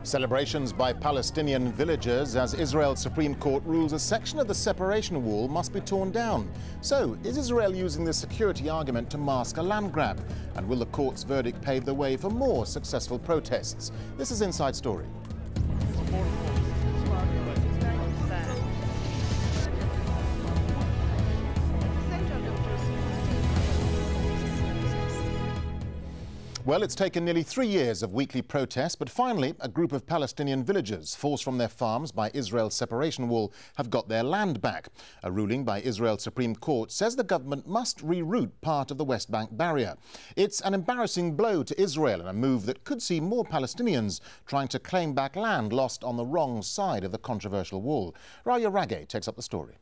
Celebrations by Palestinian villagers as Israel's Supreme Court rules a section of the separation wall must be torn down. So, is Israel using this security argument to mask a land grab? And will the court's verdict pave the way for more successful protests? This is Inside Story. Well, it's taken nearly 3 years of weekly protests, but finally a group of Palestinian villagers forced from their farms by Israel's separation wall have got their land back. A ruling by Israel's Supreme Court says the government must reroute part of the West Bank barrier. It's an embarrassing blow to Israel and a move that could see more Palestinians trying to claim back land lost on the wrong side of the controversial wall. Raya Rage takes up the story.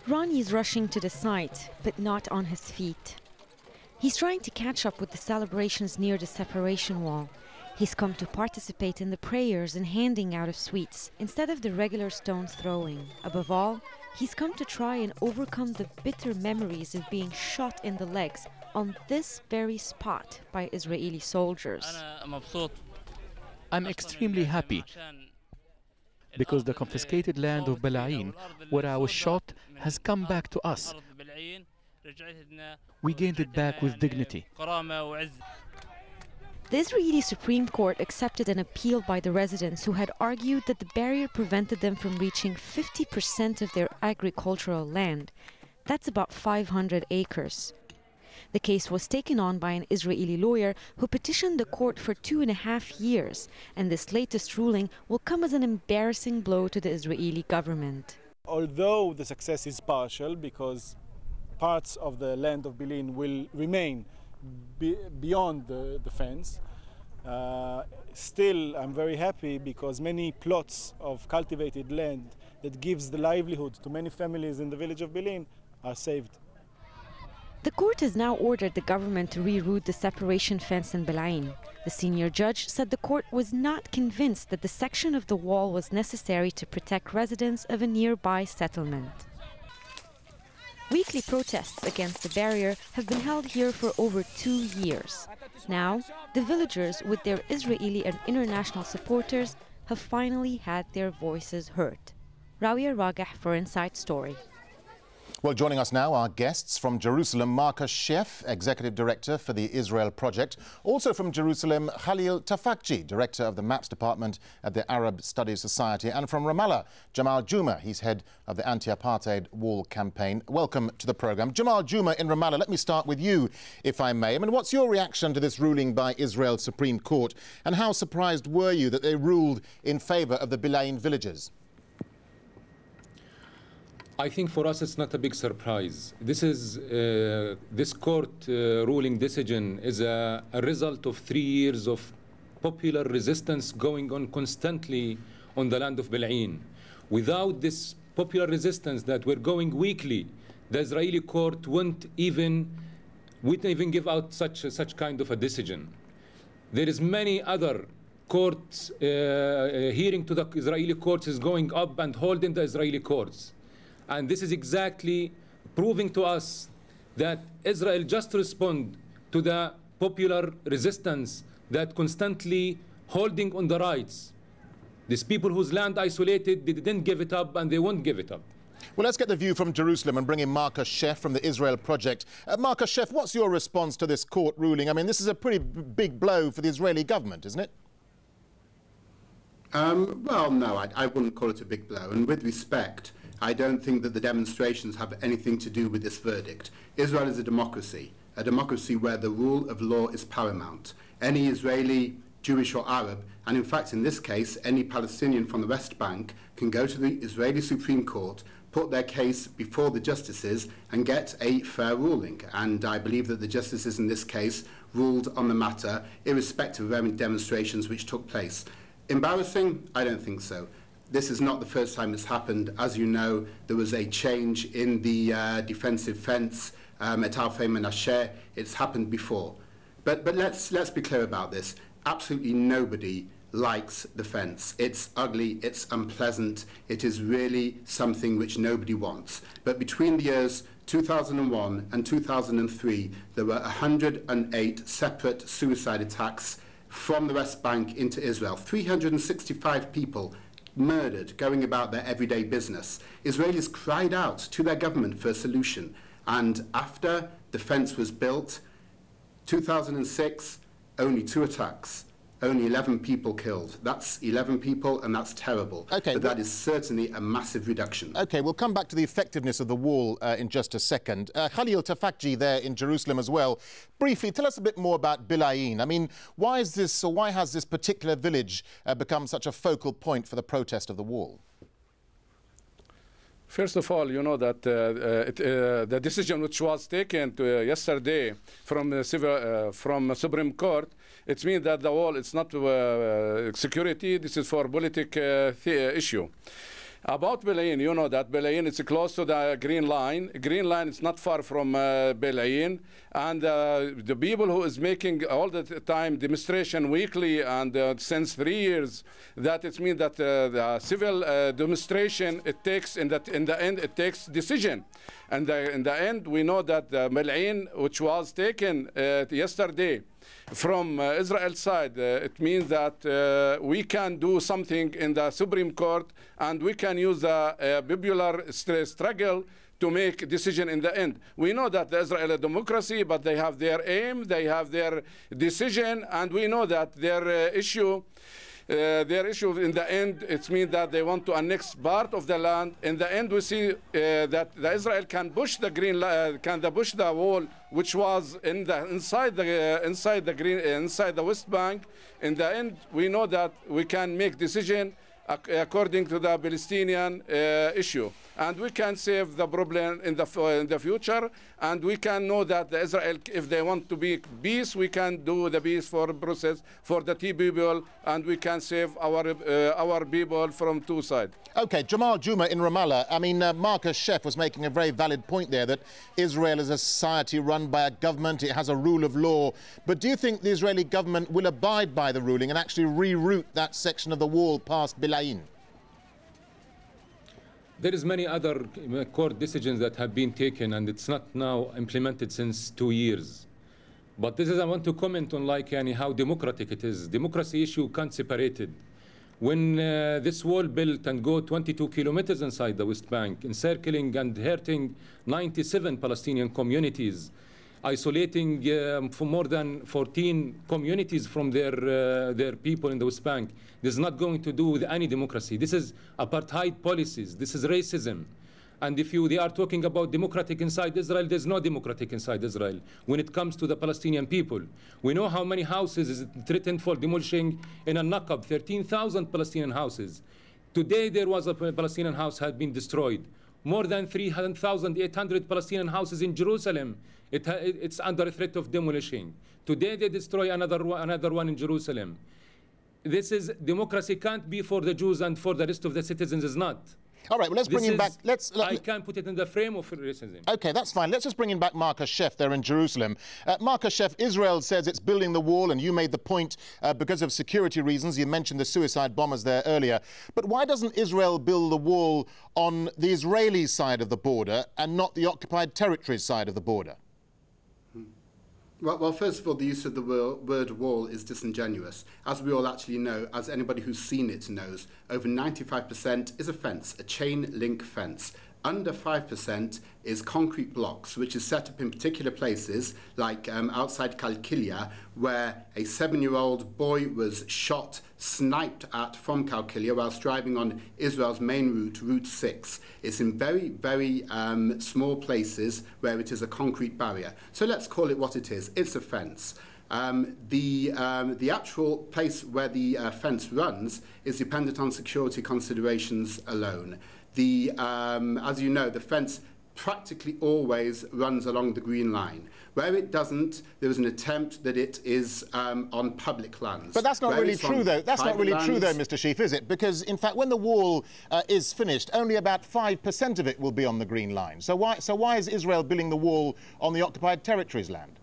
Ronnie is rushing to the site, but not on his feet. He's trying to catch up with the celebrations near the separation wall. He's come to participate in the prayers and handing out of sweets instead of the regular stone throwing. Above all, he's come to try and overcome the bitter memories of being shot in the legs on this very spot by Israeli soldiers. I'm extremely happy because the confiscated land of Bala'in, where I was shot, has come back to us. We gained it back with dignity. The Israeli Supreme Court accepted an appeal by the residents who had argued that the barrier prevented them from reaching 50% of their agricultural land. That's about 500 acres. The case was taken on by an Israeli lawyer who petitioned the court for 2.5 years, and this latest ruling will come as an embarrassing blow to the Israeli government. Although the success is partial because parts of the land of Bilin will remain beyond the fence. Still, I'm very happy because many plots of cultivated land that gives the livelihood to many families in the village of Bilin are saved. The court has now ordered the government to reroute the separation fence in Bala'in. The senior judge said the court was not convinced that the section of the wall was necessary to protect residents of a nearby settlement. Weekly protests against the barrier have been held here for over 2 years. Now, the villagers, with their Israeli and international supporters, have finally had their voices heard. Raya Rage for Inside Story. Well, joining us now are guests from Jerusalem, Marcus Sheff, Executive Director for the Israel Project. Also from Jerusalem, Khalil Tafakji, Director of the Maps Department at the Arab Studies Society. And from Ramallah, Jamal Juma, he's head of the Anti-Apartheid Wall Campaign. Welcome to the programme. Jamal Juma in Ramallah, let me start with you, if I may. I mean, what's your reaction to this ruling by Israel's Supreme Court? And how surprised were you that they ruled in favour of the Bala'in villagers? I think for us it's not a big surprise. This court ruling decision is a result of 3 years of popular resistance going on constantly on the land of Bala'in. Without this popular resistance that we're going weekly, the Israeli court wouldn't even give out such kind of a decision. There is many other courts, hearing to the Israeli courts is going up and holding the Israeli courts. And this is exactly proving to us that Israel just respond to the popular resistance that constantly holding on the rights. These people whose land isolated, they didn't give it up and they won't give it up. Well, let's get the view from Jerusalem and bring in Marcus Sheff from the Israel Project. Marcus Sheff, what's your response to this court ruling? I mean, this is a pretty big blow for the Israeli government, isn't it? Well, no, I wouldn't call it a big blow. And with respect, I don't think that the demonstrations have anything to do with this verdict. Israel is a democracy where the rule of law is paramount. Any Israeli, Jewish or Arab, and in fact in this case any Palestinian from the West Bank, can go to the Israeli Supreme Court, put their case before the justices and get a fair ruling. And I believe that the justices in this case ruled on the matter irrespective of any demonstrations which took place. Embarrassing? I don't think so. This is not the first time it's happened. As you know, there was a change in the defensive fence at Alfei Menashe. It's happened before. But let's be clear about this. Absolutely nobody likes the fence. It's ugly, it's unpleasant, it is really something which nobody wants. But between the years 2001 and 2003, there were 108 separate suicide attacks from the West Bank into Israel. 365 people murdered, going about their everyday business. Israelis cried out to their government for a solution. And after the fence was built, 2006, only 2 attacks. Only 11 people killed. That's 11 people, and that's terrible. Okay, but that is certainly a massive reduction. OK, we'll come back to the effectiveness of the wall in just a second. Khalil Tafakji there in Jerusalem as well. Briefly, tell us a bit more about Bilayin. I mean, why is this, or why has this particular village become such a focal point for the protest of the wall? First of all, you know that the decision which was taken yesterday from the Supreme Court, it means that the wall is not security. This is for political issue. About Bilayin, you know that Bilayin is close to the Green Line. Green Line is not far from Bilayin. And the people who is making all the time demonstration weekly and since 3 years, that it means that the civil demonstration, it takes, in the end, it takes decision. And in the end, we know that the Bilayin, which was taken yesterday, from Israel side, it means that we can do something in the Supreme Court, and we can use the popular struggle to make a decision in the end. We know that the Israeli democracy, but they have their aim, they have their decision, and we know that their issue in the end, it means that they want to annex part of the land. In the end, we see that the Israel can push the push the wall, which was inside the West Bank. In the end, we know that we can make decision according to the Palestinian issue, and we can save the problem in the future. And we can know that the Israel, if they want to be peace, we can do the peace for process for the two people, and we can save our people from two sides. OK, Jamal Juma in Ramallah. I mean, Marcus Sheff was making a very valid point there that Israel is a society run by a government. It has a rule of law. But do you think the Israeli government will abide by the ruling and actually reroute that section of the wall past Bilayin? There is many other court decisions that have been taken, and it's not now implemented since 2 years. But this is, I want to comment on how democratic it is. Democracy issue can't separate it. When this wall built and go 22 kilometers inside the West Bank, encircling and hurting 97 Palestinian communities, isolating for more than 14 communities from their people in the West Bank. This is not going to do with any democracy. This is apartheid policies. This is racism. And if they are talking about democratic inside Israel, there's no democratic inside Israel when it comes to the Palestinian people. We know how many houses is threatened for demolishing in Al-Naqab, 13,000 Palestinian houses. Today there was a Palestinian house had been destroyed. More than 3,800 Palestinian houses in Jerusalem. It's under threat of demolishing. Today they destroy another one in Jerusalem. This is democracy can't be for the Jews and for the rest of the citizens is not. All right, well, let's bring him back. I can't put it in the frame of racism. OK, that's fine. Let's just bring in back Marcus Sheff there in Jerusalem. Marcus Sheff, Israel says it's building the wall, and you made the point because of security reasons. You mentioned the suicide bombers there earlier. But why doesn't Israel build the wall on the Israeli side of the border and not the occupied territories side of the border? Well, first of all, the use of the word wall is disingenuous. As we all actually know, as anybody who's seen it knows, over 95% is a fence, a chain link fence. Under 5% is concrete blocks, which is set up in particular places, like outside Kalkilia, where a 7-year-old boy was shot, sniped at from Kalkilia whilst driving on Israel's main route, Route 6. It's in very, very small places where it is a concrete barrier. So let's call it what it is. It's a fence. The actual place where the fence runs is dependent on security considerations alone. As you know, the fence practically always runs along the Green Line. Where it doesn't, there is an attempt that it is on public lands. But that's not really true, though. That's not really true, though, Mr. Sheff, is it? Because, in fact, when the wall is finished, only about 5% of it will be on the Green Line. So why is Israel building the wall on the occupied territories land?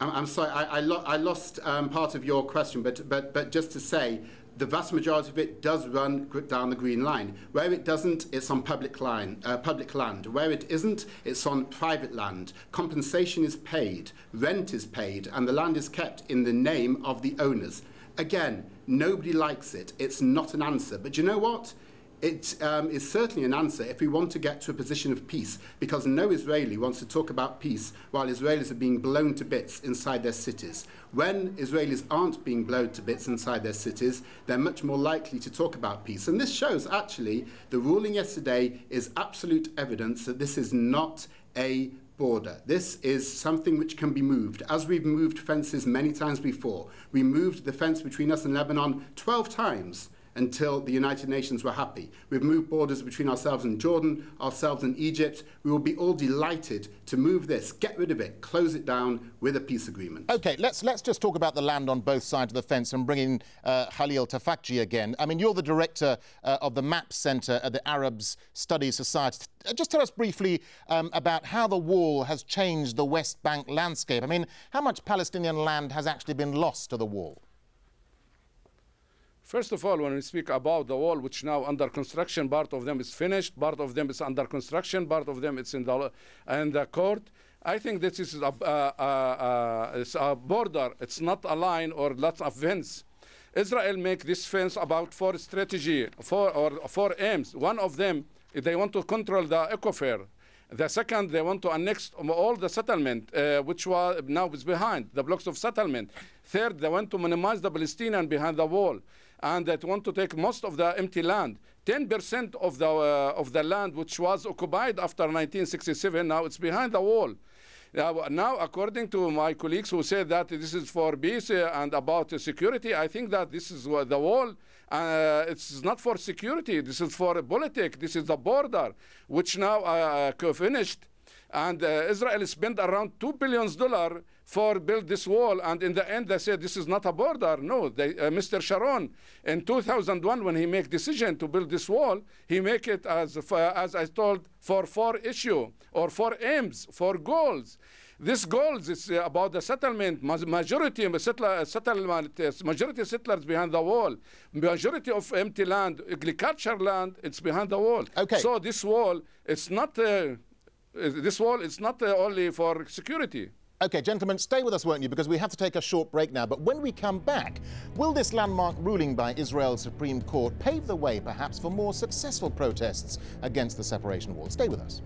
I'm sorry, I lost part of your question, but just to say, the vast majority of it does run down the green line. Where it doesn't, it's on public land. Where it isn't, it's on private land. Compensation is paid, rent is paid, and the land is kept in the name of the owners. Again, nobody likes it. It's not an answer. But you know what? It is certainly an answer if we want to get to a position of peace, because no Israeli wants to talk about peace while Israelis are being blown to bits inside their cities. When Israelis aren't being blown to bits inside their cities, they're much more likely to talk about peace. And this shows, actually, the ruling yesterday is absolute evidence that this is not a border. This is something which can be moved, as we've moved fences many times before. We moved the fence between us and Lebanon 12 times until the United Nations were happy. We've moved borders between ourselves and Jordan, ourselves and Egypt. We will be all delighted to move this, get rid of it, close it down with a peace agreement. OK, let's just talk about the land on both sides of the fence and bring in Khalil Tafakji again. I mean, you're the director of the MAP Centre at the Arab Studies Society. Just tell us briefly about how the wall has changed the West Bank landscape. I mean, how much Palestinian land has actually been lost to the wall? First of all, when we speak about the wall, which now under construction, part of them is finished, part of them is under construction, part of them is in the court. I think this is it's a border. It's not a line or lots of fence. Israel make this fence about four four aims. One of them, they want to control the aquifer. The second, they want to annex all the settlement, which was now is behind the blocks of settlement. Third, they want to minimize the Palestinian behind the wall, and they want to take most of the empty land. 10% of the land which was occupied after 1967, now it's behind the wall. Now, according to my colleagues who said that this is for peace and about security, I think that this is the wall. It's not for security. This is for politics. This is the border, which now finished. And Israel spent around $2 billion for build this wall. And in the end, they said this is not a border. No, Mr. Sharon, in 2001, when he made decision to build this wall, he make it, as I told, for 4 issues or 4 aims, 4 goals. This goals is about the settlement, majority settlers behind the wall, majority of empty land, agriculture land, it's behind the wall. Okay. So this wall, it's not. This wall is not only for security. OK, gentlemen, stay with us, won't you? Because we have to take a short break now. But when we come back, will this landmark ruling by Israel's Supreme Court pave the way, perhaps, for more successful protests against the separation wall? Stay with us.